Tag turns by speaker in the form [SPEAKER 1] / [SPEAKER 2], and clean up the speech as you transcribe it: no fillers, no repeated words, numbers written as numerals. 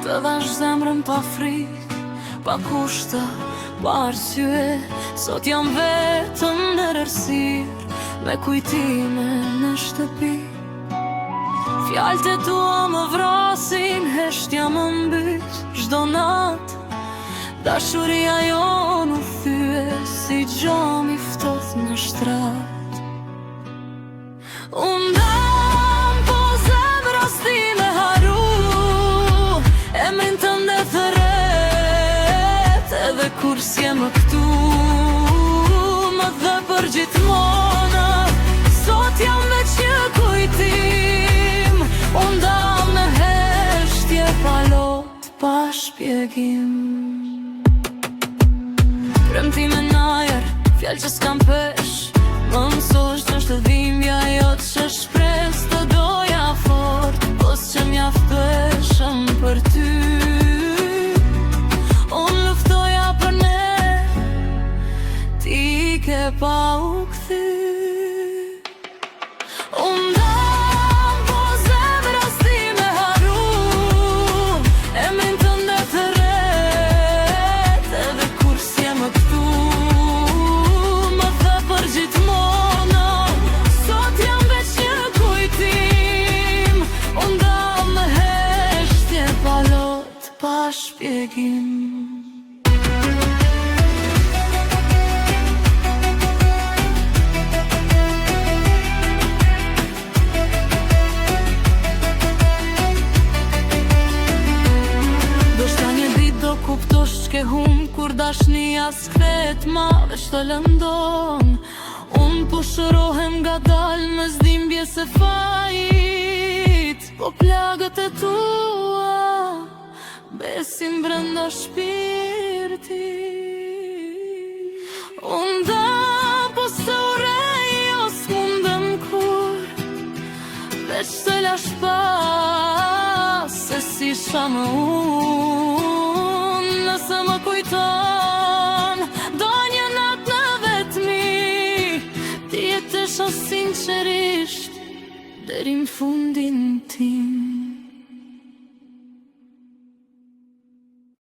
[SPEAKER 1] Të dhash zemrën pa frikë, pa kushte, pa arsye. Sot jam vetëm në rërsirë, me kujtime në shtëpi. Fjalët e tua më vrasin, heshtja më mbyt çdo natë. Dashuria jonë u thye si gjom i ftohtë në shtrat. Unë dam po zemra s'ti me haru, emrin tënde thret, edhe kur s'je më këtu. Më dhe për gjithmona, sot jam veç një kujtim. Unë dam me heshtje pa lot, pa shpjegim. Premtime n'ajer, fjallë që s'kam pesh, më mësosh që është dhimbja jot që shpres. Të doja fort, pos që m'jaftëshëm për ty. Unë luftoja për ne, ti ke pa u kthy. Unë dam po zemra s'ti me haru, emrin tënde thret, edhe kur s'je më këtu. Më dhe për gjithmona, sot jam veç një kujtim. Unë dam me heshtje pa lot, pa shpjegim. Kuptosh ç'ke hum kur dashnia s'kthehet ma, veç të lëndon. Unë po shërohem nga dal me zdhimbjes e fajit, po plagët e tua besim brenda shpirtit. Unë da po se urej jo s'mundem kur, veç të lash pas se si shamë unë. Nëse më kujton do një natë në vetmi, ti jetesha sinqerisht deri në fundin tim.